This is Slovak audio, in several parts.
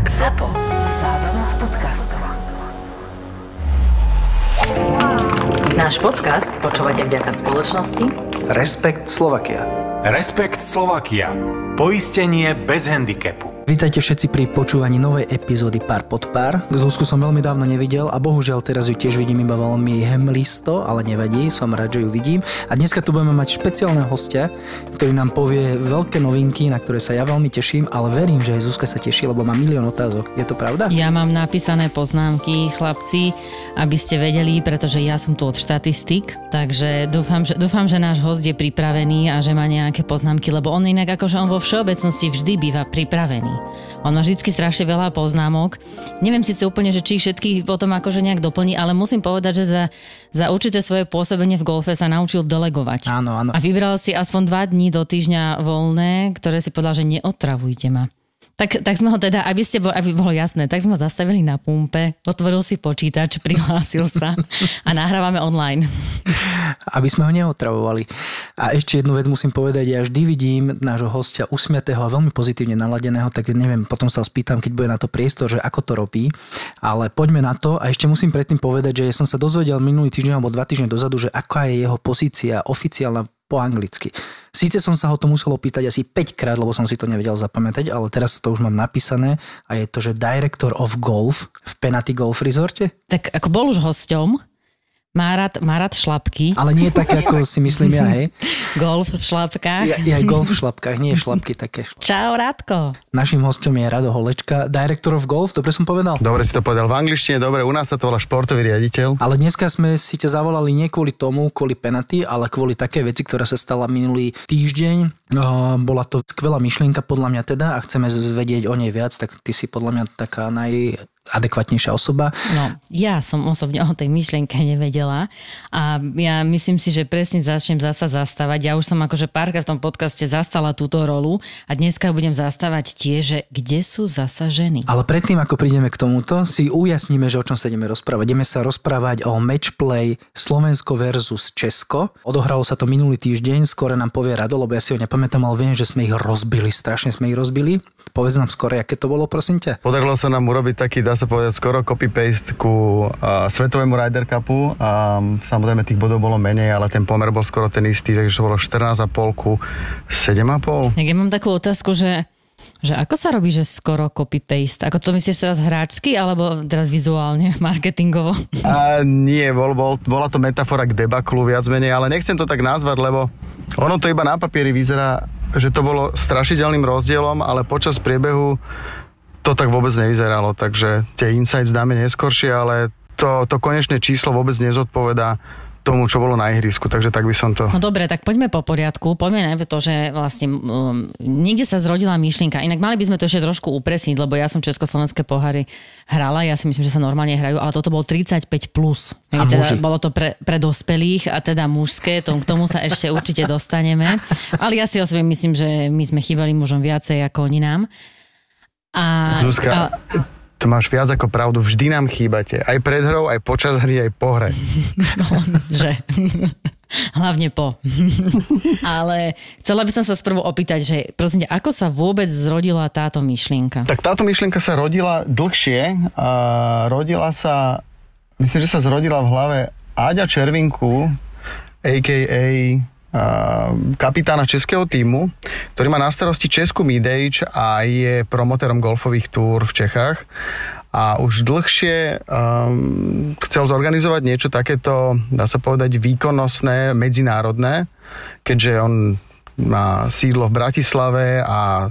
ZAPO. Zábrná v podcastov. Náš podcast počúvate vďaka spoločnosti Respekt Slovakia. Respekt Slovakia. Poistenie bez handicapu. Vítajte všetci pri počúvaní novej epizódy Pár pod pár. Zuzku som veľmi dávno nevidel a bohužiaľ teraz ju tiež vidím iba veľmi hemlisto, ale nevadí, som rád, že ju vidím. A dneska tu budeme mať špeciálneho hostia, ktorý nám povie veľké novinky, na ktoré sa ja veľmi teším, ale verím, že aj Zuzka sa teší, lebo má milión otázok. Je to pravda? Ja mám napísané poznámky, chlapci, aby ste vedeli, pretože ja som tu od štatistik, takže dúfam, že náš host je pripravený a že má nejaké poznámky, lebo on inak akože on vo všeobecnosti vždy býva pripravený. On má vždycky strašne veľa poznámok. Neviem síce úplne, že či všetkých potom akože nejak doplní, ale musím povedať, že za určité svoje pôsobenie v golfe sa naučil delegovať. Áno. A vybral si aspoň 2 dní do týždňa voľné, ktoré si povedal, že neotravujte ma. Tak sme ho teda, aby bolo jasné, tak sme ho zastavili na pumpe, otvoril si počítač, prihlásil sa a nahrávame online. Aby sme ho neotravovali. A ešte jednu vec musím povedať, ja vždy vidím nášho hostia usmiatého a veľmi pozitívne naladeného, tak neviem, potom sa spýtam, keď bude na to priestor, že ako to robí, ale poďme na to a ešte musím predtým povedať, že ja som sa dozvedel minulý týždeň alebo 2 týždne dozadu, že aká je jeho pozícia oficiálna po anglicky. Síce som sa ho to musel opýtať asi 5 krát, lebo som si to nevedel zapamätať, ale teraz to už mám napísané a je to, že Director of Golf v Penaty Golf Resorte. Tak ako bol už hosťom, má rád šlapky. Ale nie také, ako si myslím ja, hej. Golf v šlapkách. Ja golf v šlapkách, nie šlapky také. Čau, Radko. Naším hosťom je Rado Holečka, Director of Golf, dobre som povedal? Dobre si to povedal v angličtine, dobre, u nás sa to volá športový riaditeľ. Ale dneska sme si ťa zavolali nie kvôli tomu, kvôli Penaty, ale kvôli také veci, ktorá sa stala minulý týždeň. Bola to skvelá myšlienka podľa mňa teda a chceme vedieť o nej viac, tak ty si podľa mňa taká adekvátnejšia osoba. No, ja som osobne o tej myšlienke nevedela a ja myslím si, že presne začnem zasa zastávať. Ja už som akože párkrát v tom podcaste zastala túto rolu a dneska budem zastávať tie, že kde sú zasa ženy. Ale predtým, ako prídeme k tomuto, si ujasníme, že o čom sa ideme rozprávať. Ideme sa rozprávať o matchplay Slovensko versus Česko. Odohralo sa to minulý týždeň, skôr nám povie Rado, lebo ja si ho nepamätám, ale viem, že sme ich rozbili, strašne sme ich rozbili. Povedz nám skôr, aké to bolo, prosím ťa. Podarilo sa nám urobiť taký, dá sa povedať, skoro copy-paste ku svetovému Ryder Cupu. Samozrejme, tých bodov bolo menej, ale ten pomer bol skoro ten istý, takže to bolo 14,5 ku 7,5. Ja mám takú otázku, že ako sa robí, že skoro copy-paste? Ako to myslíš teraz hráčsky, alebo teraz vizuálne, marketingovo? Nie, bola to metafora k debaklu viac menej, ale nechcem to tak nazvať, lebo ono to iba na papieri vyzerá, že to bolo strašidelným rozdielom, ale počas priebehu to tak vôbec nevyzeralo, takže tie insights dáme neskoršie, ale to konečné číslo vôbec nezodpovedá tomu, čo bolo na ihrisku, takže tak by som to... No dobre, tak poďme po poriadku. Poďme najmä to, že vlastne niekde sa zrodila myšlienka. Inak mali by sme to ešte trošku upresniť, lebo ja som československé poháry hrala, ja si myslím, že sa normálne hrajú, ale toto bolo 35+. Teda bolo to pre dospelých a teda mužské, k tomu sa ešte určite dostaneme. Ale ja si osobne myslím, že my sme chýbali mužom viacej ako oni nám. Zuzka, to máš viac ako pravdu, vždy nám chýbate. Aj pred hrou, aj počas hry, aj po hre. No, že... Hlavne po. Ale chcela by som sa sprvu opýtať, že prosím ťa, ako sa vôbec zrodila táto myšlienka? Tak táto myšlienka sa rodila dlhšie. Myslím, že sa zrodila v hlave Áďa Červinku, a.k.a. kapitána českého tímu, ktorý má na starosti Česku Midage a je promotérom golfových túr v Čechách a už dlhšie chcel zorganizovať niečo takéto, dá sa povedať, výkonnostné, medzinárodné, keďže on má sídlo v Bratislave a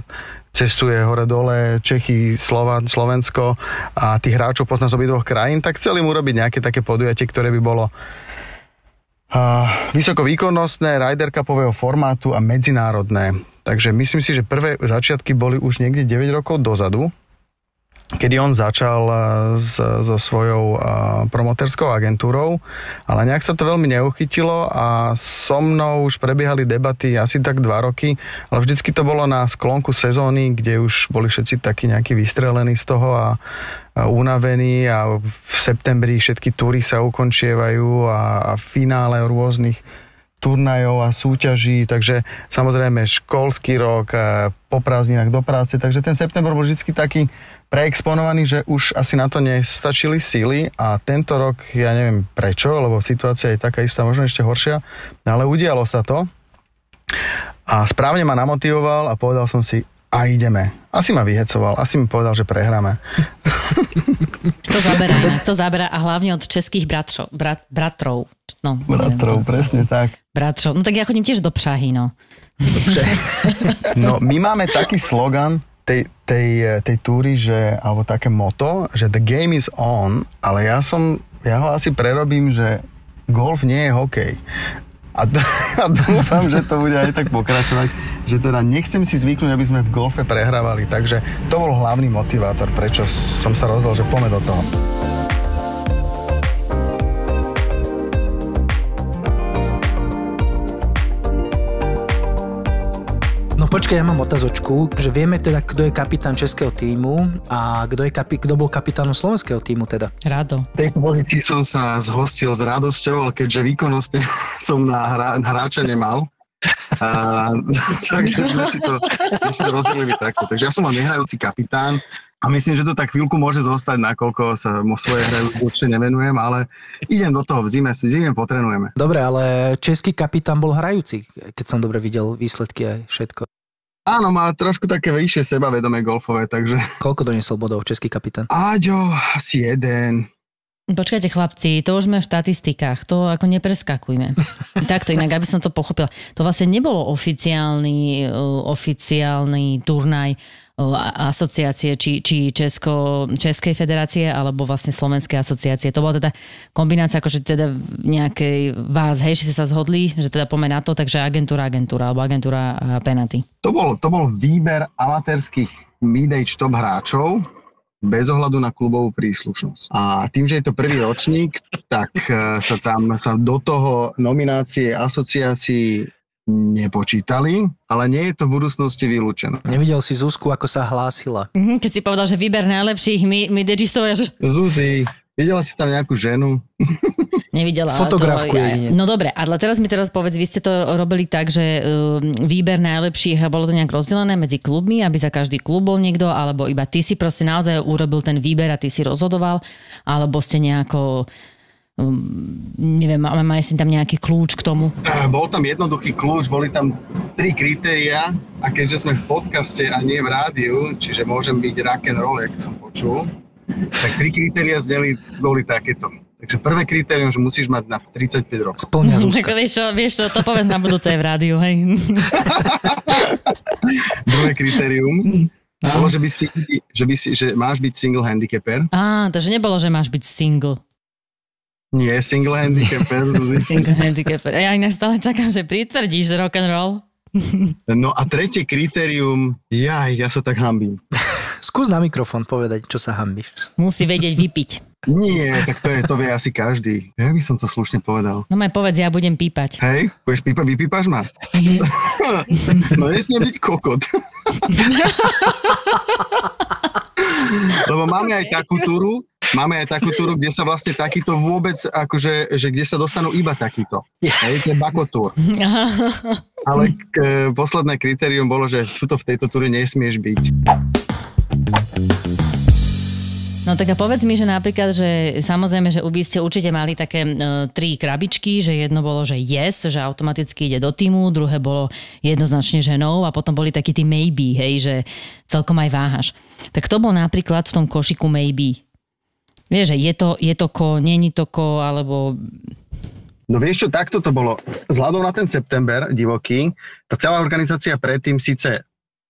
cestuje hore-dole, Čechy, Slovensko a tých hráčov pozná z obidvoch krajín, tak chceli mu robiť nejaké také podujatie, ktoré by bolo vysokovýkonnostné, Ryder Cupového formátu a medzinárodné. Takže myslím si, že prvé začiatky boli už niekde 9 rokov dozadu, kedy on začal so svojou promotérskou agentúrou, ale nejak sa to veľmi neuchytilo a so mnou už prebiehali debaty asi tak 2 roky, ale vždycky to bolo na sklonku sezóny, kde už boli všetci takí nejakí vystrelení z toho a unavení a v septembri všetky túry sa ukončievajú a finále rôznych turnajov a súťaží, takže samozrejme školský rok, po prázdninách do práce, takže ten september bol vždycky taký preexponovaní, že už asi na to nestačili síly a tento rok, ja neviem prečo, lebo situácia je taká istá, možno ešte horšia, ale udialo sa to a správne ma namotivoval a povedal som si, a ideme. Asi ma vyhecoval, asi mi povedal, že prehráme. To zaberá a hlavne od českých bratrov. No, bratrov, presne tak. Bratrov, no tak ja chodím tiež do Prahy, no. No, my máme taký slogan tej túry, že, alebo také moto, že the game is on, ale ja ho asi prerobím, že golf nie je hokej. A dúfam, že to bude aj tak pokračovať, že teda nechcem si zvyknúť, aby sme v golfe prehrávali, takže to bol hlavný motivátor, prečo som sa rozhodol, že poďme do toho. No počkaj, ja mám otázočku, že vieme teda, kto je kapitán českého tímu a kto bol kapitánom slovenského tímu teda? Rado. V tejto pozícii som sa zhostil s radosťou, ale keďže výkonnostne som na hráča nemal, takže sme si to rozdelili takto. Takže ja som mal nehrajúci kapitán a myslím, že to tak chvíľku môže zostať, nakoľko sa svoje hry určite nevenujem, ale idem do toho, v zime potrenujeme. Dobre, ale český kapitán bol hrajúci, keď som dobre videl výsledky aj všetko. Áno, má trošku také vyššie sebavedomie golfové, takže... Koľko doniesol bodov český kapitán? Áďo, asi 1. Počkajte chlapci, to už sme v štatistikách, to ako nepreskakujme. Takto inak, aby som to pochopila. To vlastne nebolo oficiálny turnaj asociácie, či Českej federácie, alebo vlastne Slovenskej asociácie. To bola teda kombinácia, akože teda nejakej vás, hej, že ste sa zhodli, že teda poďme na to, takže agentúra, alebo agentúra a penalty. To bol výber amatérskych mid-age top hráčov, bez ohľadu na klubovú príslušnosť. A tým, že je to prvý ročník, tak sa do toho nominácie asociácií nepočítali, ale nie je to v budúcnosti vylúčené. Nevidel si Zuzku, ako sa hlásila? Keď si povedal, že výber najlepších mid-ageistov, že... Zuzi, videla si tam nejakú ženu? Nevidela. Fotografku jedine. No dobre, ale teraz mi povedz, vy ste to robili tak, že výber najlepších, bolo to nejak rozdelené medzi klubmi, aby za každý klub bol niekto, alebo iba ty si proste naozaj urobil ten výber a ty si rozhodoval, alebo ste nejako... neviem, má si tam nejaký kľúč k tomu? Bol tam jednoduchý kľúč, boli tam 3 kritériá a keďže sme v podcaste a nie v rádiu, čiže môžem byť rock and roll, jak som počul, tak 3 kritériá boli takéto. Takže prvé kritérium, že musíš mať nad 35 rokov. Spĺňa Zuzka. Vieš čo, to povedz na budúce v rádiu, hej. Druhé kritérium bolo, že máš byť single handicapper. Takže nebolo, že máš byť single. Nie, single handicapper, Zuzi. Single handicapper. Ja inak stále čakám, že pritvrdíš rock and roll. No a tretie kritérium, ja sa tak hanbím. Skús na mikrofón povedať, čo sa hanbíš. Musí vedieť vypiť. Nie, tak to vie asi každý. Ja by som to slušne povedal. No maj povedz, ja budem pípať. Hej, budeš pípať, vypípaš ma? No nesmie byť kokot. Lebo máme aj takú túru, kde sa vlastne takýto vôbec, akože, že kde sa dostanú iba takýto. Hej, to je bakotúr. Ale posledné kritérium bolo, že v tejto túre nesmieš byť. No tak a povedz mi, že napríklad, že samozrejme, že vy ste určite mali také 3 krabičky, že jedno bolo, že yes, že automaticky ide do týmu, druhé bolo jednoznačne ženou a potom boli takí tí maybe, hej, že celkom aj váhaš. Tak to bol napríklad v tom košiku maybe. Vieš, že je to ko, není to ko, alebo... No vieš čo, takto to bolo. Vzhľadom na ten september divoký, tá celá organizácia predtým síce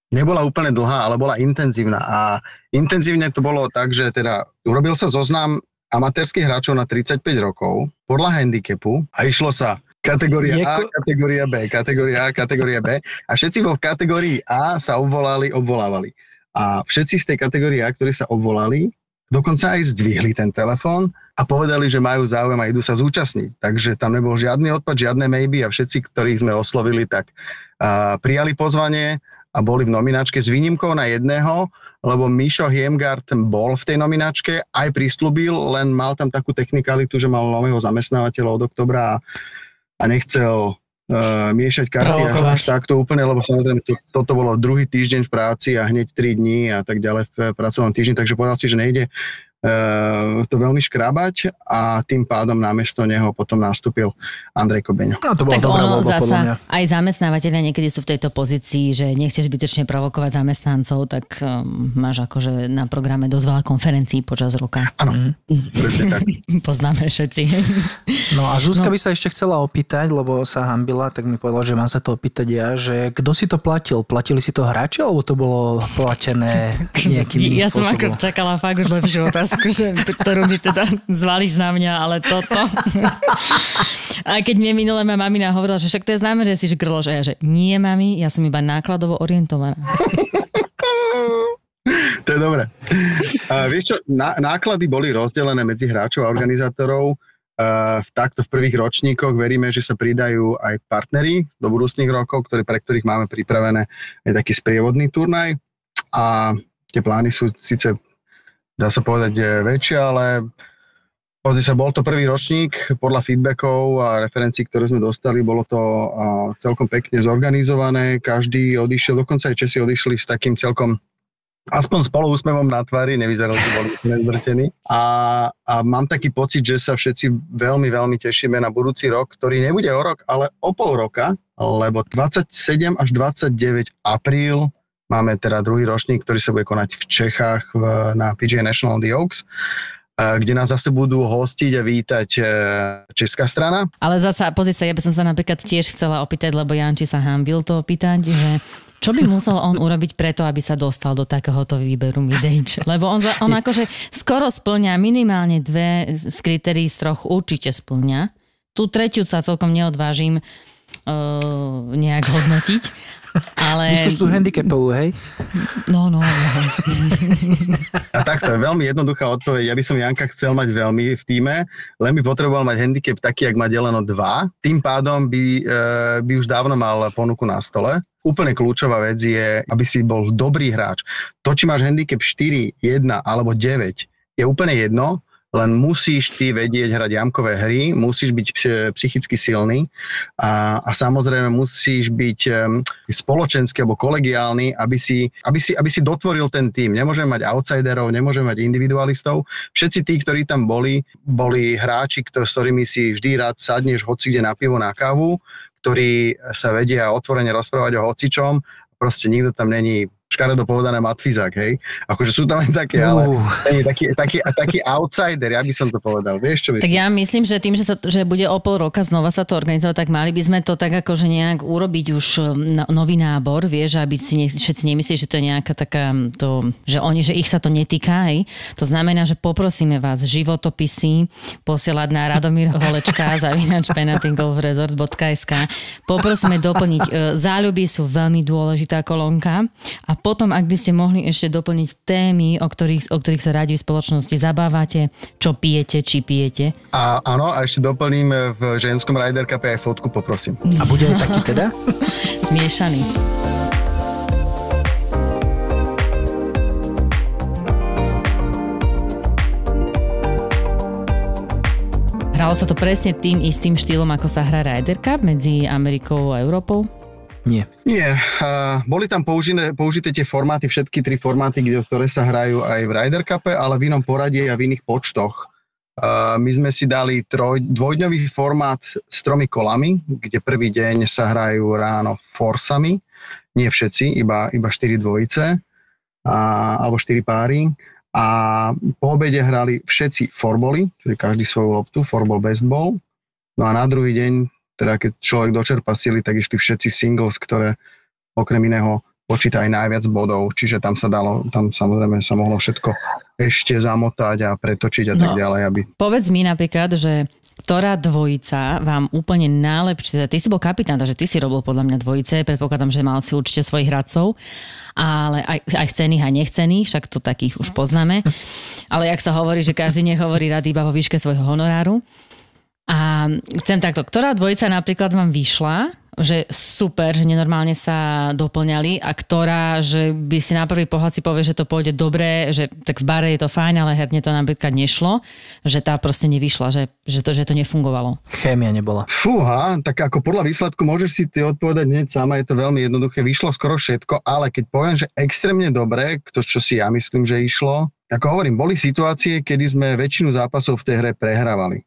nebola úplne dlhá, ale bola intenzívna. A intenzívne to bolo tak, že teda urobil sa zoznam amatérskych hráčov na 35 rokov podľa handicapu a išlo sa kategória A, kategória B, kategória A, kategória B a všetci vo kategórii A sa obvolávali. A všetci z tej kategórie A, ktorí sa obvolali, dokonca aj zdvihli ten telefón a povedali, že majú záujem a idú sa zúčastniť. Takže tam nebol žiadny odpad, žiadne maybe a všetci, ktorých sme oslovili, tak prijali pozvanie a boli v nominačke s výnimkou na jedného, lebo Mišo Hiemgard bol v tej nominačke, aj prislúbil, len mal tam takú technikalitu, že mal nového zamestnávateľa od oktobra a nechcel miešať karty až takto úplne, lebo samozrejme toto bolo druhý týždeň v práci a hneď 3 dní a tak ďalej v pracovnom týždni, takže povedal si, že nejde to veľmi škrábať a tým pádom namiesto neho potom nastúpil Andrej Kobeň. No, to bola tak dobrá ono voľba, podľa mňa. Aj zamestnávateľia niekedy sú v tejto pozícii, že nechceš zbytočne provokovať zamestnancov, tak máš akože na programe dosť veľa konferencií počas roka. Áno, presne tak. Poznáme všetci. No a Zuzka by sa ešte chcela opýtať, lebo sa hanbila, tak mi povedala, že mám sa to opýtať ja, že kto si to platil? Platili si to hráči, alebo to bolo platené nejakým iným spôsobom? Ja som ako čakala fakt už lepšiu otázku, že, ktorú mi teda zvališ na mňa, ale toto. A keď mi minule ma mamina hovorila, že však to je známe, že si žgrloš, a ja, že nie, mami, ja som iba nákladovo orientovaná. To je dobré. Vieš čo, náklady boli rozdelené medzi hráčov a organizátorov. V prvých ročníkoch veríme, že sa pridajú aj partneri do budúcnych rokov, pre ktorých máme pripravené aj taký sprievodný turnaj. A tie plány sú síce, dá sa povedať, väčšie, ale bol to prvý ročník, podľa feedbackov a referencií, ktoré sme dostali, bolo to celkom pekne zorganizované, každý odišiel, dokonca aj Česi odišli s takým celkom aspoň spoluúsmevom na tvári, nevyzerali, že boli nezdrtení. A mám taký pocit, že sa všetci veľmi, veľmi tešíme na budúci rok, ktorý nebude o rok, ale o pol roka, lebo 27 až 29 apríl máme teda druhý ročník, ktorý sa bude konať v Čechách na PGA National The Oaks, kde nás zase budú hostiť a vítať česká strana. Ale zasa, pozri sa, ja by som sa napríklad tiež chcela opýtať, lebo Janči sa hanbil to opýtať, že čo by musel on urobiť preto, aby sa dostal do takéhoto výberu mid-age? Lebo on akože skoro spĺňa minimálne 2 z kritérií z 3 určite spĺňa. Tú tretiu sa celkom neodvážim nejak hodnotiť. Ale... Myslíš tú handicapovú, hej? No. A takto je veľmi jednoduchá odpoveď. Ja by som Janka chcel mať veľmi v tíme, len by potreboval mať handicap taký, ak má deleno 2. Tým pádom by už dávno mal ponuku na stole. Úplne kľúčová vec je, aby si bol dobrý hráč. To, či máš handicap 4, 1 alebo 9, je úplne jedno, len musíš ty vedieť hrať jamkové hry, musíš byť psychicky silný a samozrejme musíš byť spoločenský alebo kolegiálny, aby si dotvoril ten tým. Nemôžeme mať outsiderov, nemôžeme mať individualistov. Všetci tí, ktorí tam boli hráči, s ktorými si vždy rád sadneš hoci kde na pivo, na kávu, ktorí sa vedia otvorene rozprávať o hocičom. Proste nikto tam není škaredo povedané matfizák, hej. Akože sú tam aj také, ale taký outsider, ja by som to povedal. Vieš, čo myslím? Tak ja myslím, že tým, že bude o pol roka znova sa to organizovať, tak mali by sme to tak akože nejak urobiť už nový nábor, vieš, aby si všetci nemysleli, že to je nejaká taká, že ich sa to netýka, hej. To znamená, že poprosíme vás životopisy posielať na radomir.holečka@penatingolfresort.sk. Poprosíme doplniť, záľuby sú veľmi dôležitá kolónka a potom, ak by ste mohli ešte doplniť témy, o ktorých sa radi v spoločnosti zabávate, čo pijete, či pijete. A áno, a ešte doplním v ženskom Ryder Cupe aj fotku, poprosím. A bude aj taký teda? Zmiešaný. Hralo sa to presne tým istým štýlom, ako sa hrá Ryder Cup medzi Amerikou a Európou? Nie. Boli tam použité tie formáty, všetky 3 formáty, ktoré sa hrajú aj v Ryder Cupe, ale v inom poradí a v iných počtoch. My sme si dali dvojdňový formát s 3 kolami, kde prvý deň sa hrajú ráno forsami, nie všetci, iba 4 dvojice alebo 4 páry. A po obede hrali všetci forboly, čiže každý svoju loptu, forball, bestball. No a na druhý deň, teda keď človek dočerpa sily, tak išli všetci singles, ktoré okrem iného počíta aj najviac bodov, čiže tam samozrejme sa mohlo všetko ešte zamotať a pretočiť a tak ďalej. Povedz mi napríklad, že ktorá dvojica vám úplne najlepšie, ty si bol kapitán, takže ty si robil podľa mňa dvojice, predpokladám, že mal si určite svojich hradcov, ale aj chcených a nechcených, však to takých už poznáme, ale jak sa hovorí, že každý nehovorí rady iba vo výške svojho honoráru. A chcem takto, ktorá dvojica napríklad vám vyšla že super, že nenormálne sa doplňali a ktorá, že by si na prvý pohľad si povie, že to pôjde dobre, že tak v bare je to fajn, ale herne to napríklad nešlo, že tá proste nevyšla, že to nefungovalo. Chémia nebola. Fúha, tak ako podľa výsledku môžeš si ty odpovedať hneď sama, je to veľmi jednoduché, vyšlo skoro všetko, ale keď poviem, že extrémne dobre, to čo si ja myslím, že išlo, ako hovorím, boli situácie, kedy sme väčšinu zápasov v tej hre prehrávali.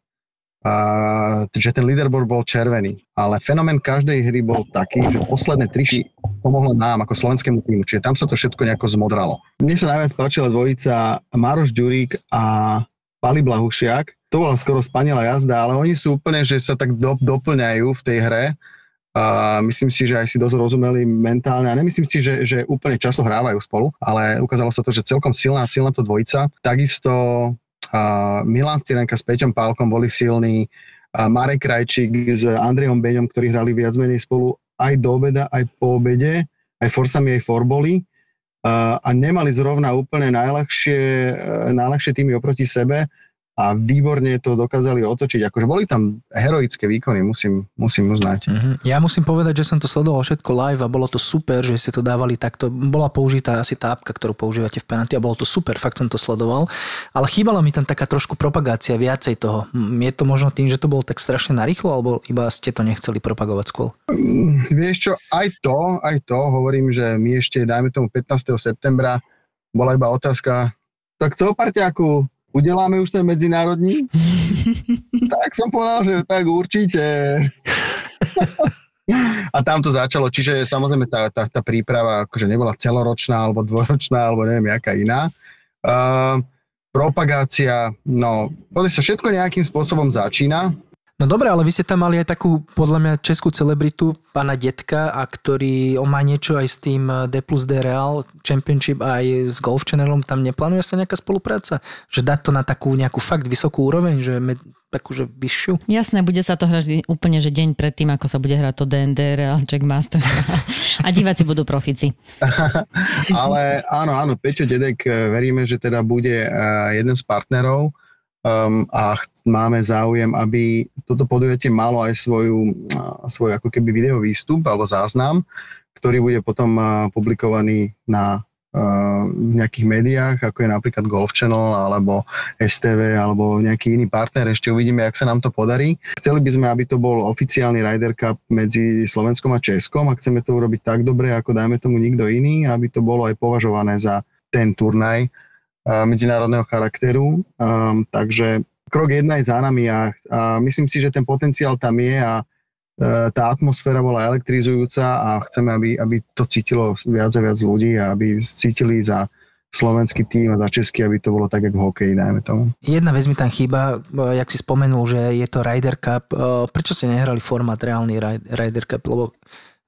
Že ten leaderboard bol červený. Ale fenomén každej hry bol taký, že posledné 3 pomohlo nám ako slovenskému týmu. Čiže tam sa to všetko nejako zmodralo. Mne sa najviac páčila dvojica Maroš Ďurík a Pali Blahušiak. To bola skoro spanilá jazda, ale oni sú úplne, že sa tak doplňajú v tej hre. Myslím si, že aj si dosť rozumeli mentálne a nemyslím si, že úplne často hrávajú spolu, ale ukázalo sa to, že celkom silná to dvojica. Takisto Milan Styrenka s Peťom Pálkom boli silní, Marek Krajčík s Andrejom Beňom, ktorí hrali viac menej spolu aj do obeda, aj po obede, aj forsami, aj forboli a nemali zrovna úplne najľahšie týmy oproti sebe a výborne to dokázali otočiť. Akože boli tam heroické výkony, musím uznať. Ja musím povedať, že som to sledoval všetko live a bolo to super, že ste to dávali takto. Bola použitá asi tá apka, ktorú používate v penalty a bolo to super, fakt som to sledoval. Ale chýbala mi tam taká trošku propagácia viacej toho. Je to možno tým, že to bolo tak strašne narýchlo, alebo iba ste to nechceli propagovať skôr? Vieš čo, aj to, hovorím, že my ešte, dajme tomu 15. septembra, bola iba otázka, tak co, parťáku, udeláme už ten medzinárodní? Tak som povedal, že tak určite. A tam to začalo, čiže samozrejme tá príprava akože nebola celoročná, alebo dvojročná, alebo neviem, jaká iná. Propagácia, no, sa všetko nejakým spôsobom začína. No dobre, ale vy ste tam mali aj takú, podľa mňa, českú celebritu, pána Detka, a ktorý, on má niečo aj s tým D+D Real Championship aj s Golf Channelom, tam neplánuje sa nejaká spolupráca? Že dať to na takú nejakú fakt vysokú úroveň, že takúže vyššiu? Jasné, bude sa to hrať úplne, že deň predtým, ako sa bude hrať to D&D Real Jack Masters a diváci budú profíci. Ale áno, Peťo Dedek, veríme, že teda bude jeden z partnerov, a máme záujem, aby toto podujatie malo aj svoj ako keby video výstup alebo záznam, ktorý bude potom publikovaný v nejakých médiách, ako je napríklad Golf Channel alebo STV alebo nejaký iný partner. Ešte uvidíme, jak sa nám to podarí. Chceli by sme, aby to bol oficiálny Ryder Cup medzi Slovenskom a Českom a chceme to urobiť tak dobre, ako dajme tomu nikto iný, aby to bolo aj považované za ten turnaj medzinárodného charakteru, takže krok 1 je za nami a myslím si, že ten potenciál tam je a tá atmosféra bola elektrizujúca a chceme, aby to cítilo viac a viac ľudí a aby cítili za slovenský tým a za český, aby to bolo tak, ako v hokeji, dajme tomu. Jedna vec mi tam chýba, jak si spomenul, že je to Ryder Cup. Prečo ste nehrali formát reálny Ryder Cup? Lebo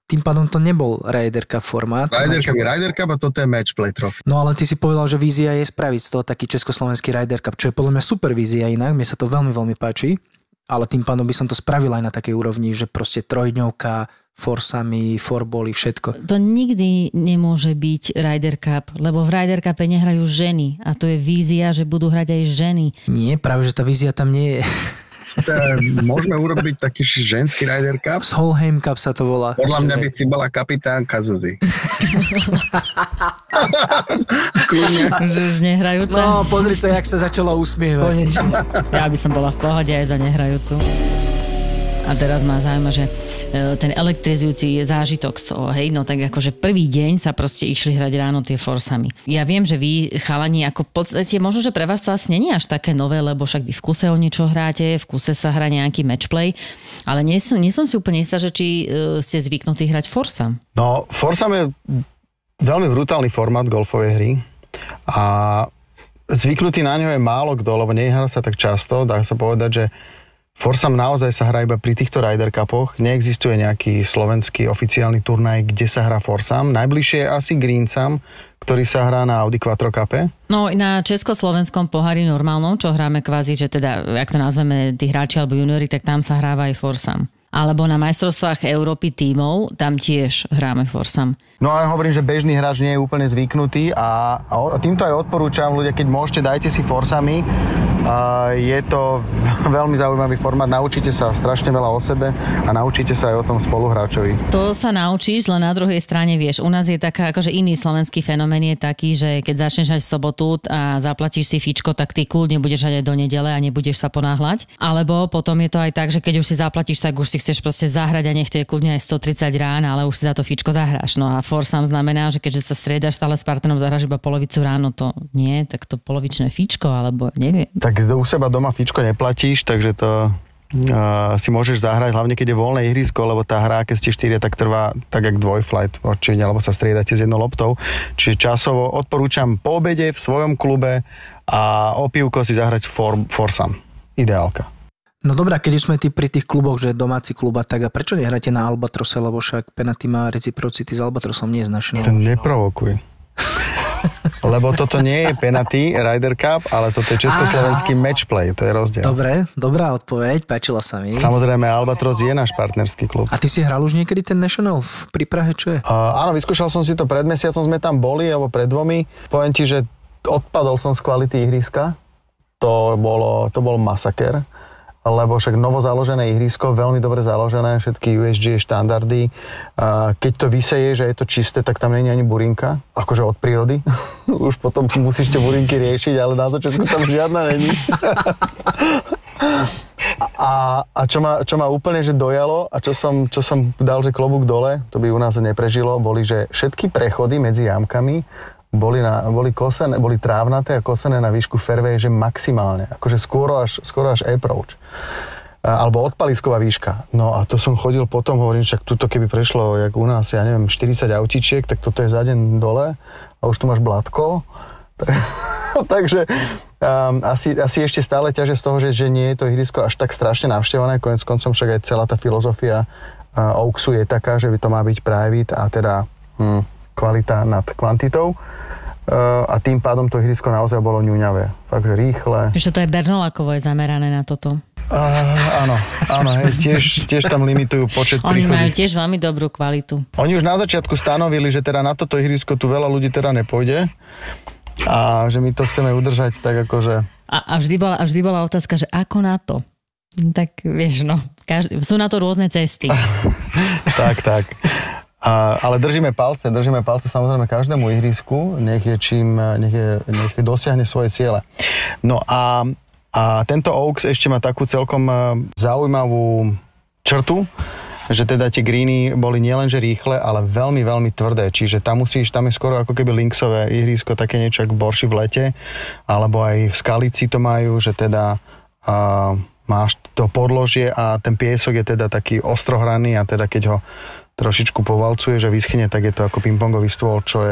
tým pádom to nebol Ryder Cup formát. Ryder Cup a toto je match play trophy. No ale ty si povedal, že vízia je spraviť z toho taký československý Ryder Cup, čo je podľa mňa super vízia inak, mne sa to veľmi, veľmi páči, ale tým pádom by som to spravil aj na takej úrovni, že proste trojdňovka, forsami, forboli, všetko. To nikdy nemôže byť Ryder Cup, lebo v Ryder Cupe nehrajú ženy a to je vízia, že budú hrať aj ženy. Nie, práve že tá vízia tam nie je. Môžeme urobiť taký ženský Ryder Cup. Solheim Cup sa to volá. Podľa mňa by si bola kapitánka Zuzi. Už nehrajúca. No, pozri sa, jak sa začala usmievať. Konečne. Ja by som bola v pohode aj za nehrajúcu. A teraz ma zaujíma, že ten elektrizujúci zážitok z toho, hej, no tak akože prvý deň sa proste išli hrať ráno tie forsami. Ja viem, že vy chalani, ako v podstate, možno, že pre vás to asi nie je až také nové, lebo však vy v kuse o niečo hráte, v kuse sa hrá nejaký matchplay, ale nie som si úplne istá, že či ste zvyknutí hrať forsam. No, forsam je veľmi brutálny formát golfovej hry a zvyknutý na ňo je málo kto, lebo nehrá sa tak často, dá sa povedať, že forsam naozaj sa hrá iba pri týchto Ryder Cupoch. Neexistuje nejaký slovenský oficiálny turnaj, kde sa hrá forsam. Najbližšie je asi Greensam, ktorý sa hrá na Audi Quattro Cupe. No na československom pohári normálnom, čo hráme kvázi, že teda, jak to nazveme, tí hráči alebo juniori, tak tam sa hráva aj forsam. alebo na majstrovstvách Európy tímov, tam tiež hráme Forsam. No a ja hovorím, že bežný hráč nie je úplne zvyknutý a týmto aj odporúčam ľudia, keď môžete, dajte si Forsamy. Je to veľmi zaujímavý formát, naučíte sa strašne veľa o sebe a naučíte sa aj o tom spoluhráčovi. To sa naučíš, len na druhej strane vieš, u nás je taká, akože iný slovenský fenomén je taký, že keď začneš hrať v sobotu a zaplatíš si fičko, tak ty kľudne budeš hrať aj do nedele a nebudeš sa ponáhľať. Alebo potom je to aj tak, že keď už si zaplatíš, tak už si chceš proste zahrať a nech to je kľudne aj 130 rána, ale už si za to fičko zahráš. No a Forsam znamená, že keďže sa striedaš stále s partnerom, zahráš iba polovicu ráno, to nie, tak to polovičné fičko, alebo neviem. Tak u seba doma fičko neplatíš, takže to si môžeš zahrať, hlavne keď je voľné ihrisko, lebo tá hra, keď ste 4, tak trvá tak jak dvojflight, určite, alebo sa striedate s jednou loptou. Čiže časovo odporúčam po obede v svojom klube a o pivko si zahrať Forsam. Ideálka. No dobrá, keď už sme pri tých kluboch, že domáci klub a tak, a prečo nehráte na Albatrose, lebo však penalty má reciprocity s Albatrosom, nie je značný. Neprovokuj. Lebo toto nie je penalty Ryder Cup, ale toto je československý matchplay, to je rozdiel. Dobre, dobrá odpoveď, páčila sa mi. Samozrejme, Albatros je náš partnerský klub. A ty si hral už niekedy ten National pri Prahe, čo je? Áno, vyskúšal som si to pred mesiacom, sme tam boli, alebo pred 2. Poviem ti, že odpadol som z kvality ihriska. To bol masaker. Lebo však novozaložené ihrisko, veľmi dobre založené, všetky USG štandardy. Keď to vyseje, že je to čisté, tak tam nie je ani burinka, akože od prírody. Už potom musíš tie burinky riešiť, ale na začiatku tam žiadna není. A čo ma úplne že dojalo a čo som dal, že klobúk dole, to by u nás neprežilo, boli, že všetky prechody medzi jamkami boli trávnaté a kosené na výšku fairway, že maximálne, akože skoro až approach. Alebo odpalisková výška. No a to som chodil potom, hovorím, však tuto keby prešlo, jak u nás, ja neviem, 40 autičiek, tak toto je za deň dole a už tu máš blatko. Takže asi ešte stále ťaže z toho, že nie je to ihrisko až tak strašne navštevané, konec koncom však aj celá tá filozofia Oaksu je taká, že by to má byť private a teda kvalita nad kvantitou. A tým pádom to ihrisko naozaj bolo ňuňavé. Takže rýchle. Ešte to je Bernolákovo je zamerané na toto. Áno, hej, tiež tam limitujú počet príchodí. Oni majú tiež veľmi dobrú kvalitu. Oni už na začiatku stanovili, že teda na toto ihrisko tu veľa ľudí teda nepôjde a že my to chceme udržať tak akože... A vždy bola otázka, že ako na to? Tak vieš, no, sú na to rôzne cesty. tak. Ale držíme palce samozrejme každému ihrisku, nech dosiahne svoje ciele. No a tento Oaks ešte má takú celkom zaujímavú črtu, že teda tie greeny boli nielenže rýchle, ale veľmi, veľmi tvrdé. Čiže tam je skoro ako keby linksové ihrisko, také niečo ako Borši v lete, alebo aj v Skalici to majú, že teda máš to podložie a ten piesok je teda taký ostrohraný a teda keď ho trošičku povalcuje, že vyschne, tak je to ako pingpongový stôl, čo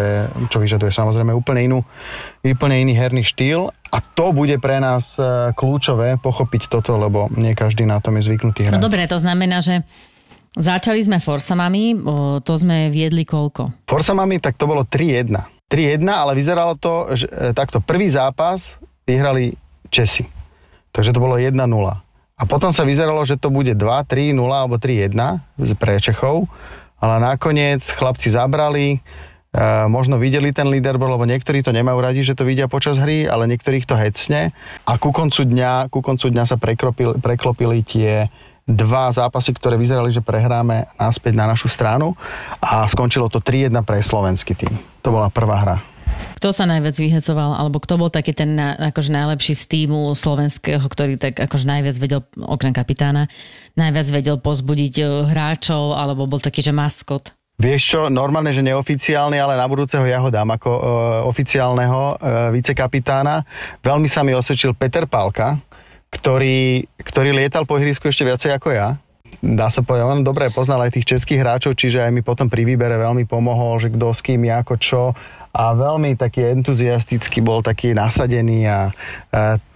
vyžaduje samozrejme úplne iný herný štýl a to bude pre nás kľúčové pochopiť toto, lebo nie každý na tom je zvyknutý hrať. No dobre, to znamená, že začali sme Forsamami, to sme viedli koľko? Forsamami, tak to bolo 3-1. 3-1, ale vyzeralo to, že takto prvý zápas vyhrali Česi. Takže to bolo 1-0. A potom sa vyzeralo, že to bude 2-3-0 alebo 3-1 pre Čechov, ale nakoniec chlapci zabrali, možno videli ten leaderboard, lebo niektorí to nemajú radi, že to vidia počas hry, ale niektorých to hecne. A ku koncu dňa sa preklopili tie dva zápasy, ktoré vyzerali, že prehráme naspäť na našu stranu a skončilo to 3-1 pre slovenský tým. To bola prvá hra. Kto sa najviac vyhecoval, alebo kto bol taký ten akože najlepší z týmu slovenského, ktorý tak akože najviac vedel, okrem kapitána, najviac vedel pozbudiť hráčov, alebo bol taký, že maskot? Vieš čo, normálne, že neoficiálny, ale na budúceho ja ho dám ako oficiálneho vicekapitána. Veľmi sa mi osvedčil Peter Pálka, ktorý lietal po ihrisku ešte viacej ako ja. Dá sa povedať, on dobre poznal aj tých českých hráčov, čiže aj mi potom pri výbere veľmi pomohol, že kto s kým, ako čo. A veľmi taký entuziastický bol, taký nasadený a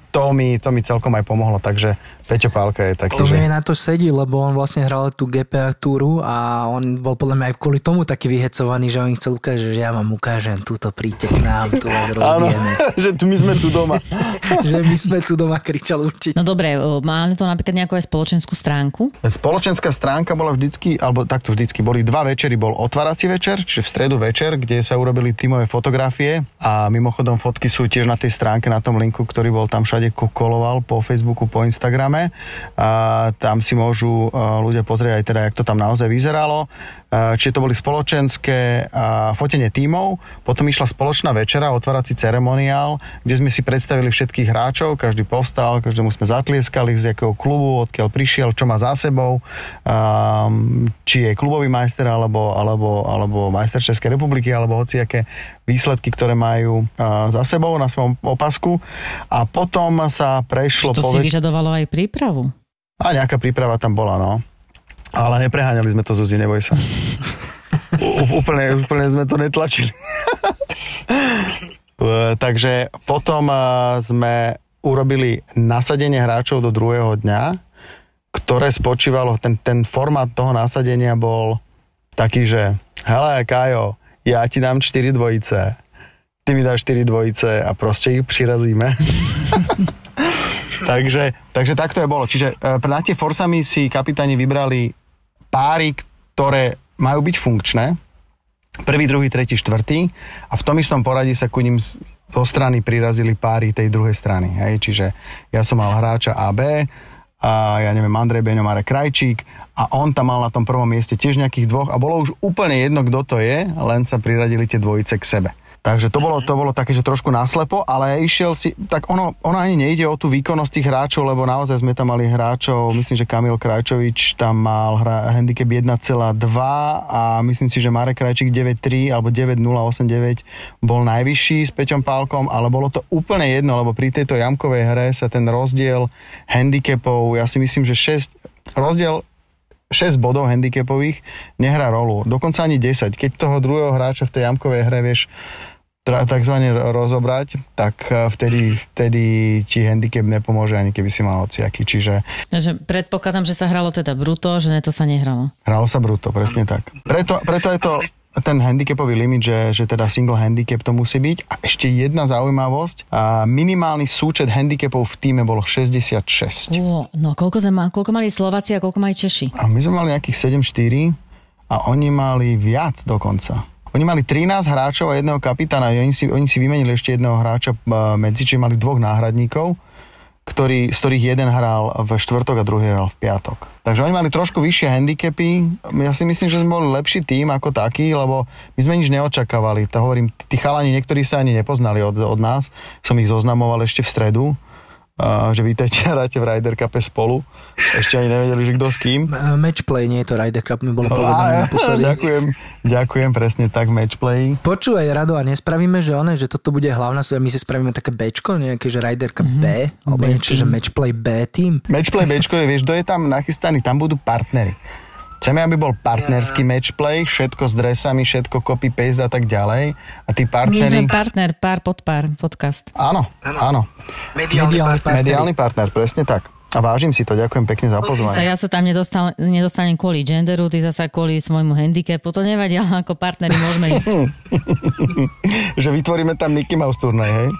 to mi celkom aj pomohlo. Takže Peťo Pálka je taký, To mi na to sedí, lebo on vlastne hral tú GPA túru a on bol podľa mňa aj kvôli tomu taký vyhecovaný, že on chcel ukázať, že ja vám ukážem, túto príďte k nám, tu vás rozbijeme. Že my sme tu doma. Že my sme tu doma, kričal určite. No dobre, máme to napríklad nejakú aj spoločenskú stránku? Spoločenská stránka bola vždycky, alebo takto vždycky, boli 2 večery, bol otvárací večer, čiže v stredu večer, kde sa urobili tímové fotografie a mimochodom fotky sú tiež na tej stránke, na tom linku, ktorý bol tam všade koloval po Facebooku, po Instagrame. A tam si môžu ľudia pozrieť aj teda, jak to tam naozaj vyzeralo. Čiže to boli spoločenské fotenie tímov, potom išla spoločná večera, otvárací ceremoniál, kde sme si predstavili všetkých hráčov, každý povstal, každému sme zatlieskali, z jakého klubu, odkiaľ prišiel, čo má za sebou, či je klubový majster alebo majster Českej republiky, alebo hociaké výsledky, ktoré majú za sebou na svojom opasku. A potom sa prešlo... To si vyžadovalo aj prípravu? A nejaká príprava tam bola, no. Ale nepreháňali sme to, Zuzi, neboj sa. Úplne sme to netlačili. Takže potom sme urobili nasadenie hráčov do druhého dňa, ktoré spočívalo, ten formát toho nasadenia bol taký, že hele, Kájo, ja ti dám 4 dvojice, ty mi dáš 4 dvojice a proste ich přirazíme. takže tak to je bolo. Čiže na tie forsami si kapitáni vybrali páry, ktoré majú byť funkčné. 1., 2., 3., 4. a v tom istom poradí sa ku ním zo strany prirazili páry tej druhej strany. Hej? Čiže ja som mal hráča AB a ja neviem, Andrej Beňo, Marek Krajčík a on tam mal na tom prvom mieste tiež nejakých 2 a bolo už úplne jedno, kto to je, len sa priradili tie dvojice k sebe. Takže to bolo také, že trošku naslepo, ale išiel si, tak ono ani nejde o tú výkonnosť tých hráčov, lebo naozaj sme tam mali hráčov, myslím, že Kamil Krajčovič tam mal handicap 1,2 a myslím si, že Marek Krajčík 9,3 alebo 9,089 bol najvyšší s Peťom Pálkom, ale bolo to úplne jedno, lebo pri tejto jamkovej hre sa ten rozdiel handicapov, ja si myslím, že 6 bodov handicapových nehrá rolu. Dokonca ani 10. Keď toho druhého hráča v tej jamkovej hre vieš takzvané rozobrať, tak vtedy ti handicap nepomôže, ani keby si mal hociaký. Takže predpokladám, že sa hralo teda bruto, že neto sa nehralo. Hralo sa bruto, presne tak. Preto je to ten handicapový limit, že teda single handicap to musí byť. A ešte jedna zaujímavosť. Minimálny súčet handicapov v tíme bolo 66. No koľko mali Slováci a koľko mali Češi? A my sme mali nejakých 7-4 a oni mali viac dokonca. Oni mali 13 hráčov a jedného kapitána. Oni si vymenili ešte jedného hráča medzi, čiže mali 2 náhradníkov, z ktorých jeden hral v štvrtok a druhý hral v piatok. Takže oni mali trošku vyššie handicapy. Ja si myslím, že sme boli lepší tým ako taký, lebo my sme nič neočakávali. To hovorím, tí chalani, niektorí sa ani nepoznali od nás. Som ich zoznamoval ešte v stredu, že vítajte, hráte v Ryder Cupe spolu. Ešte ani nevedeli, že kto s kým. Matchplay, nie je to Ryder Cup, mi bolo povedané naposledy. Ďakujem, presne tak, matchplay. Počúvaj, Rado, a nespravíme, že toto bude hlavná, my si spravíme také Bčko, nejaké, že Ryder Cup B, alebo niečo, že Matchplay B tým. Matchplay Bčko je, vieš, kto je tam nachystaný, tam budú partnery. Chceme, aby bol partnerský matchplay, všetko s dresami, všetko copy-paste a tak ďalej. A tí partneri... My sme partner, pár pod pár, podcast. Áno. Mediálny partner, presne tak. A vážim si to, ďakujem pekne za pozvanie. Ja sa tam nedostanem kvôli genderu, ty zasa kvôli svojmu handicapu, to nevadí, ale ako partneri môžeme ísť. Že vytvoríme tam Mickey Mouse turnaj, hej?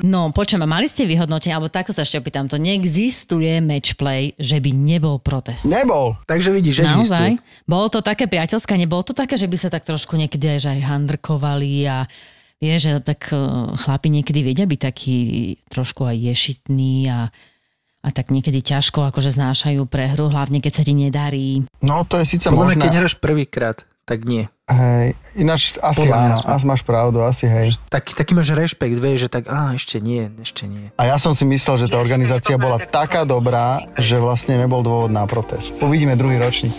No, počujem, mali ste vyhodnotenie, alebo takto sa ešte opýtam, to neexistuje matchplay, že by nebol protest. Nebol. Takže vidíš, že existuje. Naozaj? Bolo to také priateľské, nebolo to také, že by sa tak trošku niekedy aj handrkovali a vieš, že tak chlapi niekedy vedia byť takí trošku aj ješitní a tak niekedy ťažko akože znášajú prehru, hlavne keď sa ti nedarí. No, to je síce možné. Keď hráš prvýkrát, tak nie. Hej, ináč asi áno, máš pravdu, asi hej. Taký máš rešpekt, vieš, že tak ešte nie. A ja som si myslel, že tá organizácia bola taká dobrá, že vlastne nebol dôvod na protest. Uvidíme druhý ročník.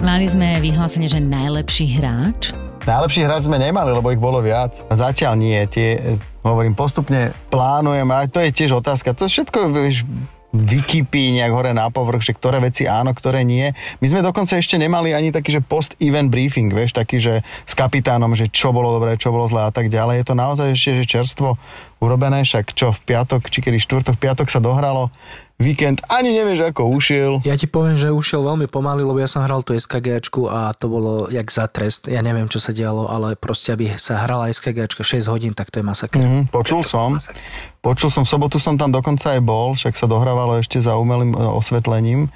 Mali sme vyhlásenie, že najlepší hráč? Najlepší hráč sme nemali, lebo ich bolo viac. Zatiaľ nie. Hovorím, postupne plánujem, a to je tiež otázka. To všetko, vieš, vykypí nejak hore na povrch, že ktoré veci áno, ktoré nie. My sme dokonca ešte nemali ani taký, že post-event briefing, vieš, taký, že s kapitánom, že čo bolo dobré, čo bolo zlé a tak ďalej. Je to naozaj ešte že čerstvo urobené, však čo v piatok, či kedy štvrtok, piatok sa dohralo, víkend, ani nevieš, ako ušiel. Ja ti poviem, že ušiel veľmi pomaly, lebo ja som hral tú SKGčku a to bolo jak za trest. Ja neviem, čo sa dialo, ale proste, aby sa hrala SKGčka 6 hodín, tak to je masaker. Počul som, v sobotu som tam dokonca aj bol, však sa dohrávalo ešte za umelým osvetlením,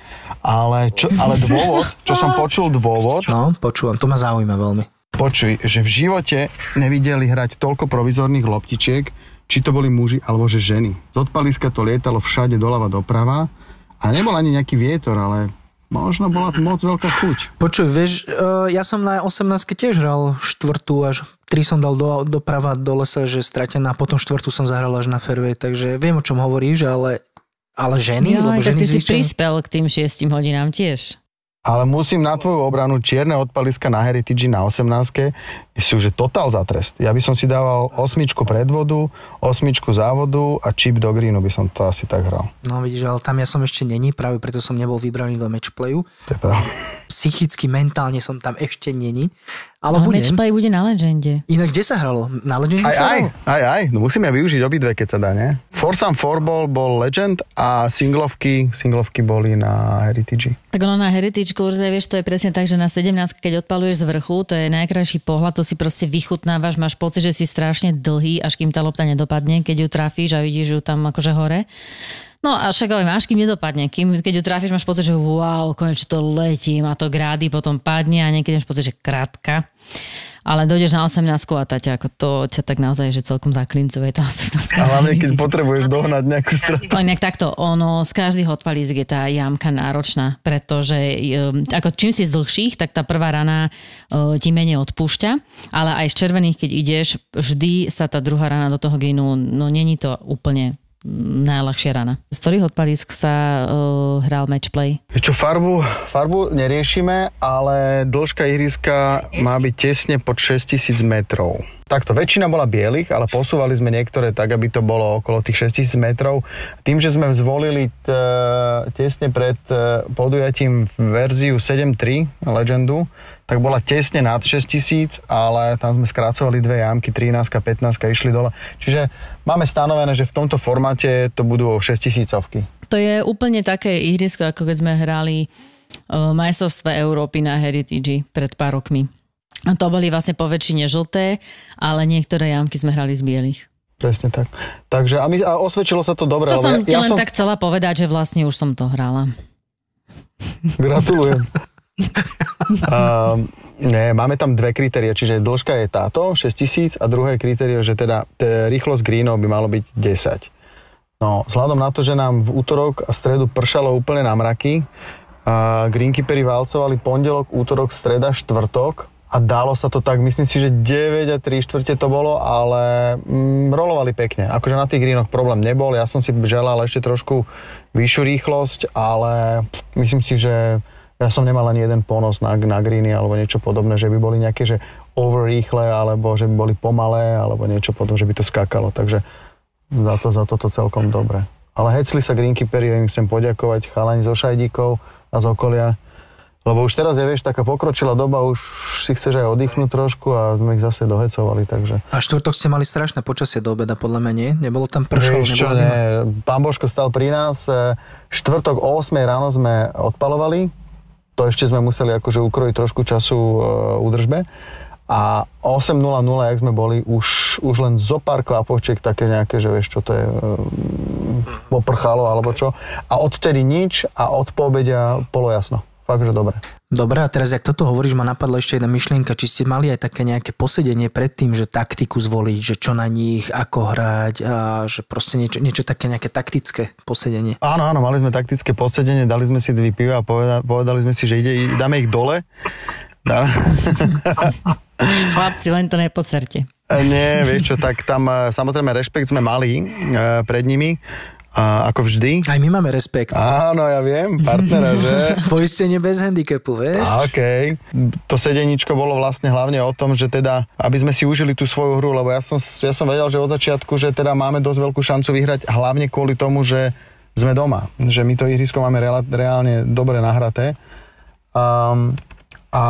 ale dôvod, čo som počul dôvod... No, počúvam, to ma zaujíma veľmi. Počuj, že v živote nevideli hrať toľko provizorných loptičiek, či to boli muži, alebo že ženy. Z odpaliska to lietalo všade doľava doprava a nebol ani nejaký vietor, ale možno bola moc veľká chuť. Počuj, vieš, ja som na 18 tiež hral 4. až 3 som dal doprava do lesa, že stratená, potom 4 som zahral až na fairway, takže viem, o čom hovoríš, ale ženy? Jo, lebo tak ženy ty si zvyčajne... prispel k tým 6 hodinám tiež. Ale musím na tvoju obranu, čierne odpaliska na Heritage na 18 sú že totál za trest. Ja by som si dával 8 predvodu, 8 závodu a chip do greenu by som to asi tak hral. No vidíš, ale tam ja som ešte není, práve preto som nebol vybraný do matchplayu. To je pravda. Psychicky, mentálne som tam ešte není. Ale matchplay bude na Legende. Inak kde sa hralo? Na Legende sa hralo? Aj. No musíme využiť obidve, keď sa dá, nie? Foursome Fourball bol Legend a singlovky boli na Heritage. Tak ono na Heritage kurze, vieš, to je presne tak, že na 17, keď odpaluješ z vrchu, to je najkrajší pohľad, to si proste vychutnávaš, máš pocit, že si strašne dlhý, až kým tá lopta nedopadne, keď ju trafíš a vidíš ju tam akože hore. No a však ale máš, kým nedopadne. Keď ju trafíš, máš pocit, že wow, konečne to letím a to grády potom padne a niekedy máš pocit, že krátka. Ale dojdeš na 18 a to ťa tak naozaj, že celkom zaklincuje tá 18. A hlavne, keď potrebuješ dohnať nejakú stratu. Inak takto, z každých odpalísk je tá jamka náročná, pretože ako čím si z dlhších, tak tá prvá rana ti menej odpúšťa, ale aj z červených, keď ideš, vždy sa tá druhá rana do toho greenu, no není to úplne najľahšia rana. Z ktorých odpalísk sa hral matchplay? Čo, farbu neriešime, ale dĺžka ihriska má byť tesne pod 6000 metrov. Takto, väčšina bola bielých, ale posúvali sme niektoré tak, aby to bolo okolo tých 6000 metrov. Tým, že sme zvolili tesne pred podujatím verziu 7.3 Legendu, tak bola tesne nad 6000, ale tam sme skracovali dve jamky, 13 a 15 išli dole. Čiže máme stanovené, že v tomto formáte to budú 6000-ovky. To je úplne také ihrisko, ako keď sme hrali majstrovstva Európy na Heritage pred pár rokmi. A to boli vlastne po väčšine žlté, ale niektoré jamky sme hrali z bielých. Presne tak. Takže a osvedčilo sa to dobre. To som ti len tak chcela povedať, že vlastne už som to hrala. Gratulujem. Nie, máme tam dve kritéria, čiže dĺžka je táto, 6000 a druhé kritérium, že teda rýchlosť greenov by malo byť 10. No, vzhľadom na to, že nám v útorok a stredu pršalo úplne na mraky, greenkeeperi válcovali pondelok, útorok, streda, štvrtok a dalo sa to tak, myslím si, že 9 a 3/4 to bolo, ale rolovali pekne. Akože na tých greenoch problém nebol, ja som si želal ešte trošku vyššiu rýchlosť, ale myslím si, že ja som nemal ani jeden ponos na greeny alebo niečo podobné, že by boli nejaké, že overrýchle, alebo že by boli pomalé, alebo niečo podobné, že by to skákalo. Takže za to celkom dobre. Ale hecli sa greenkeeperi, ja im chcem poďakovať, chalani zo Šajdíkov a z okolia, lebo už teraz je, vieš, taká pokročilá doba, už si chceš aj oddychnúť trošku a sme ich zase dohecovali, takže... A štvrtok ste mali strašné počasie do obeda, podľa mňa, nie? Nebolo tam pršalo, nebola zima? Pán Božko stal pri nás, štvrtok o 8 ráno sme odpalovali, to ešte sme museli akože ukrojiť trošku času údržbe. A 8.00, jak sme boli, už len zo pár kvapočiek také nejaké, že vieš čo to je, poprchalo alebo čo. A odtedy nič a od poobedia polojasno. Fakt, že dobre. Dobre, a teraz, jak toto hovoríš, ma napadla ešte jedna myšlienka, či ste mali aj také nejaké posedenie pred tým, že taktiku zvoliť, že čo na nich, ako hrať a že proste niečo také nejaké taktické posedenie. Áno, mali sme taktické posedenie, dali sme si 2 piva a povedali sme si, že dáme ich dole. Chlapci, len to neposerte. Nie, vieš čo, tak tam samozrejme rešpekt sme mali pred nimi. Ako vždy. Aj my máme rešpekt. Áno, ja viem, partnera, že? Poistenie bez handicapu, vieš? Okej. To sedeničko bolo vlastne hlavne o tom, že teda, aby sme si užili tú svoju hru, lebo ja som vedel, že od začiatku, že teda máme dosť veľkú šancu vyhrať, hlavne kvôli tomu, že sme doma. Že my to ihrisko máme reálne dobre nahraté. A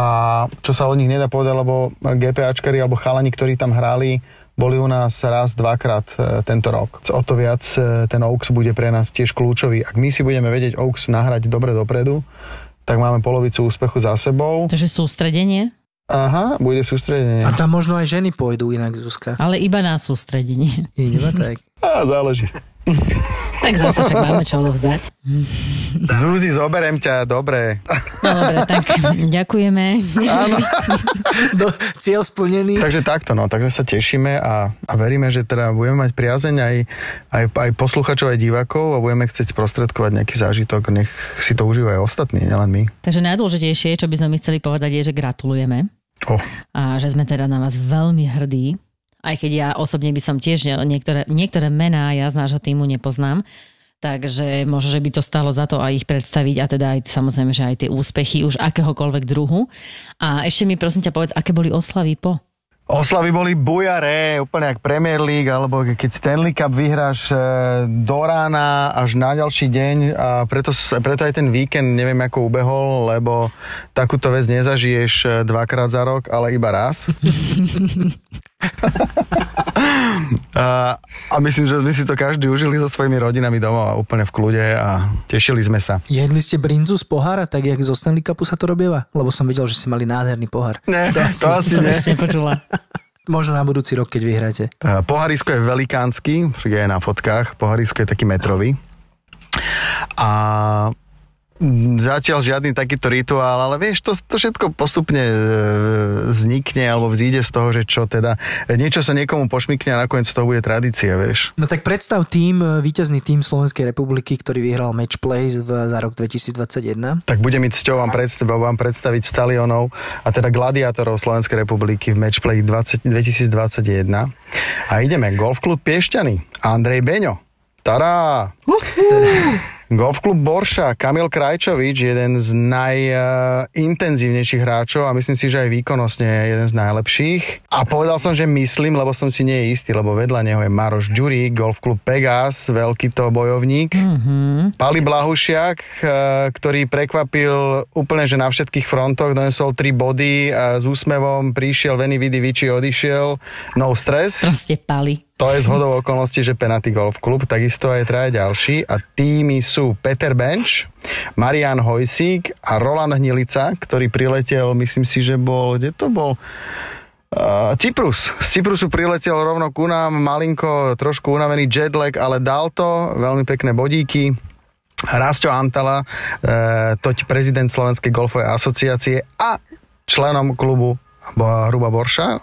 čo sa od nich nedá povedať, lebo GPAčkari alebo chalani, ktorí tam hrali, boli u nás raz, dvakrát tento rok. O to viac ten Oaks bude pre nás tiež kľúčový. Ak my si budeme vedieť Oaks nahrať dobre dopredu, tak máme polovicu úspechu za sebou. Takže sústredenie? Aha, bude sústredenie. A tam možno aj ženy pôjdu inak, Zuzka. Ale iba na sústredenie. Iba tak. Záleží. Tak zase však máme čo odovzdať. Zuzi, zoberiem ťa, dobre. No dobre, tak ďakujeme. Áno. Cieľ splnený. Takže takto, no, takže sa tešíme a veríme, že teda budeme mať priazeň aj posluchačov, aj divákov a budeme chcieť sprostredkovať nejaký zážitok, nech si to užívajú aj ostatní, nielen my. Takže najdôležitejšie, čo by sme my chceli povedať, je, že gratulujeme. A že sme teda na vás veľmi hrdí. Aj keď ja osobne by som tiež niektoré mená ja z nášho týmu nepoznám, takže možno, že by to stalo za to aj ich predstaviť a teda aj samozrejme, že aj tie úspechy už akéhokoľvek druhu. A ešte mi prosím ťa povedz, aké boli oslavy po? Oslavy boli bujaré, úplne jak Premier League, alebo keď Stanley Cup vyhráš do rána až na ďalší deň a preto aj ten víkend neviem ako ubehol, lebo takúto vec nezažiješ dvakrát za rok, ale iba raz. A myslím, že sme si to každý užili so svojimi rodinami doma úplne v kľude a tešili sme sa. Jedli ste brinzu z pohára, tak jak zo Stanley Cupu sa to robieva? Lebo som videl, že si mali nádherný pohár. Ne, to asi som ne. ešte nepočula. Možno na budúci rok, keď vyhráte. Pohárisko je velikánsky, však je aj na fotkách. Pohárisko je taký metrový. A zatiaľ žiadny takýto rituál, ale vieš, to všetko postupne vznikne alebo vzíde z toho, že čo teda, niečo sa niekomu pošmykne a nakoniec z toho bude tradícia, vieš. No tak predstav víťazný tím Slovenskej republiky, ktorý vyhral matchplay za rok 2021. Tak bude mi cťou vám predstaviť Stalionov a teda gladiátorov Slovenskej republiky v matchplay 2021. A ideme, Golfklub Piešťany, Andrej Beňo. Tará! Golfklub Borša, Kamil Krajčovič, jeden z najintenzívnejších hráčov a myslím si, že aj výkonnostne jeden z najlepších. A povedal som, že myslím, lebo som si nie istý, lebo vedľa neho je Maroš Ďurík, Golfklub Pegas, veľký to bojovník. Pali Blahušiak, ktorý prekvapil úplne, že na všetkých frontoch, donesol 3 body a s úsmevom prišiel, Veni Vidi Vici odišiel, no stres. Proste Pali. To je zhodou okolností, že Penatý Golf Klub, takisto aj traja ďalší a tými sú Peter Benč, Marián Hojsík a Roland Hnilica, ktorý priletel, myslím si, že bol, kde to bol? Cyprus. Z Cyprusu priletel rovno ku nám, malinko, trošku unavený jetlag, ale dal to, veľmi pekné bodíky. Rasťo Antala, toť prezident Slovenskej golfovej asociácie a členom klubu Hruba Borša,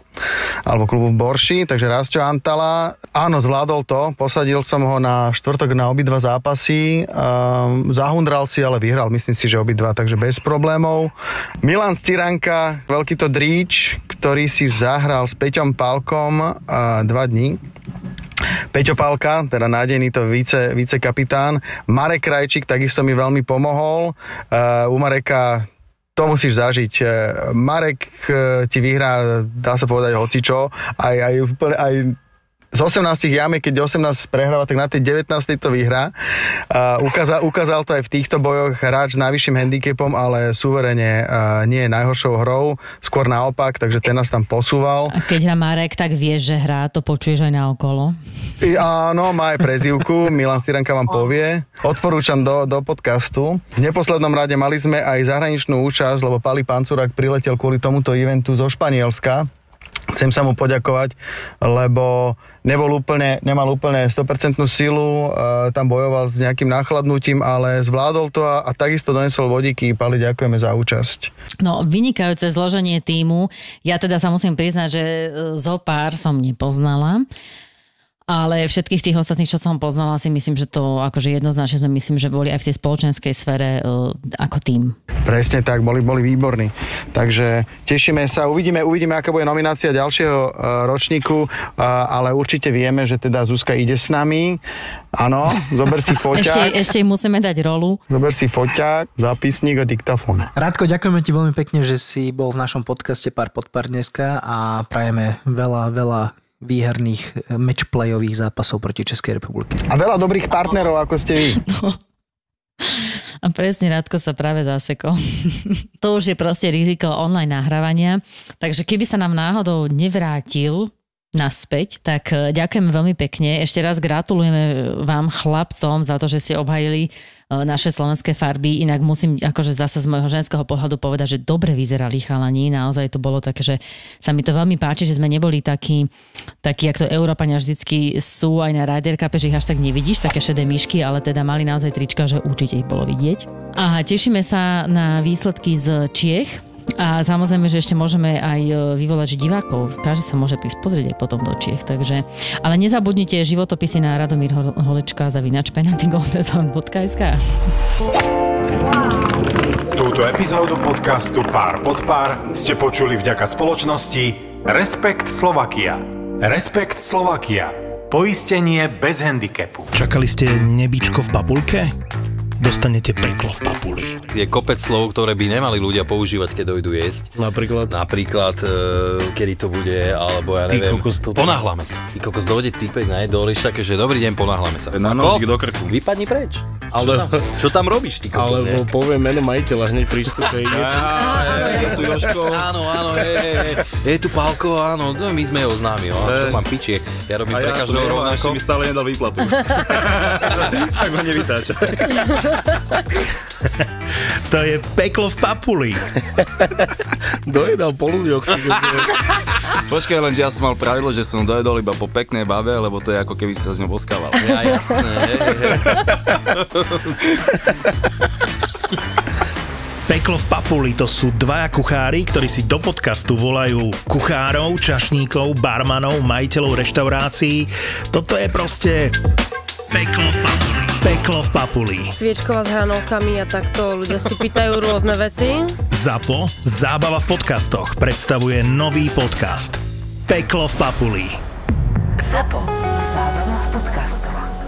alebo klubu v Borši, takže Rasťo Antala, áno, zvládol to, posadil som ho na štvrtok na obidva zápasy, zahundral si, ale vyhral, myslím si, že obidva, takže bez problémov. Milan Ciranka, veľký to dríč, ktorý si zahral s Peťom Pálkom 2 dní. Peťo Pálka, teda nádejný to vicekapitán. Marek Krajčík takisto mi veľmi pomohol. U Mareka to musíš zažiť. Marek ti vyhrá, dá sa povedať, hocičo. Aj z 18 jame, keď 18 prehráva, tak na tej 19 to vyhrá. Ukázal to aj v týchto bojoch hráč s najvyšším handicapom, ale suverene nie je najhoršou hrou, skôr naopak, takže ten nás tam posúval. A keď hrá Marek, tak vieš, že hrá, to počuješ aj naokolo. Áno, má aj prezývku, Milan Siranka vám povie. Odporúčam do podcastu. V neposlednom rade mali sme aj zahraničnú účasť, lebo Pali Pancurák priletel kvôli tomuto eventu zo Španielska. Chcem sa mu poďakovať, lebo nemal úplne 100% silu, tam bojoval s nejakým nachladnutím, ale zvládol to a takisto donesol vodíky. Pali, ďakujeme za účasť. No, vynikajúce zloženie tímu. Ja teda sa musím priznať, že zo pár som nepoznala, ale všetkých tých ostatných, čo som poznala, si myslím, že to akože jednoznačne sme myslím, že boli aj v tej spoločenskej sfére ako tím. Presne tak, boli výborní. Takže tešíme sa, uvidíme, aká bude nominácia ďalšieho ročníku, ale určite vieme, že teda Zuzka ide s nami. Áno, zober si foťák. Ešte musíme dať rolu. Zober si foťák, zápisník a diktafón. Rádko, ďakujeme ti veľmi pekne, že si bol v našom podcaste Pár pod pár dneska a prajeme veľa výherných matchplayových zápasov proti Českej republike. A veľa dobrých partnerov, ako ste vy. A presne Radko sa práve zasekol. To už je proste riziko online nahrávania. Takže keby sa nám náhodou nevrátil naspäť, tak ďakujem veľmi pekne. Ešte raz gratulujeme vám chlapcom za to, že ste obhajili naše slovenské farby. Inak musím akože zase z môjho ženského pohľadu povedať, že dobre vyzerali chalani. Naozaj to bolo také, že sa mi to veľmi páči, že sme neboli takí, jak to Európania vždycky sú aj na Ryder Cupe, že ich až tak nevidíš, také šedé myšky, ale teda mali naozaj trička, že určite ich bolo vidieť. A tešíme sa na výsledky z Čiech. A samozrejme, že ešte môžeme aj vyvolať divákov. Každý sa môže prísť pozrieť aj potom do Čiech. Takže, ale nezabudnite životopisy na Radomír Holečka@penaltygolresort.sk. Túto epizódu podcastu Pár pod pár ste počuli vďaka spoločnosti Respekt Slovakia. Respekt Slovakia. Poistenie bez handicapu. Čakali ste nebičko v papulke? Dostanete peklo v papuli. Je kopec slov, ktoré by nemali ľudia používať, keď dojdú jesť. Napríklad, kedy to bude, alebo ja neviem. Ponáhľame sa. Ty kokos, dojde týpek na jedoliš také, že dobrý deň, ponáhľame sa. Na nožík do krku. Vypadni preč. Ale, čo tam robíš, ty kokos, alebo poviem meno majiteľa hneď prístupe. Áno, je tu Pálko, áno, my sme jeho známi, čo mám piči, ja robím pre každého rovnako. A ja som mi stále nedal výplatu. Tak ma nevytáča. To je peklo v papuli. Dojedal po ľuďoch. Počkaj, lenže ja som mal pravidlo, že som dojedol iba po peknej babe, lebo to je ako keby sa s ňou boskával. Ja, jasné. Peklo v papuli, to sú dvaja kuchári, ktorí si do podcastu volajú kuchárov, čašníkov, barmanov, majiteľov reštaurácií. Toto je proste peklo v papuli. Peklo v papuli. Sviečková s hranolkami a takto ľudia si pýtajú rôzne veci. ZAPO, zábava v podcastoch, predstavuje nový podcast Peklo v papuli. ZAPO, zábava v podcastoch.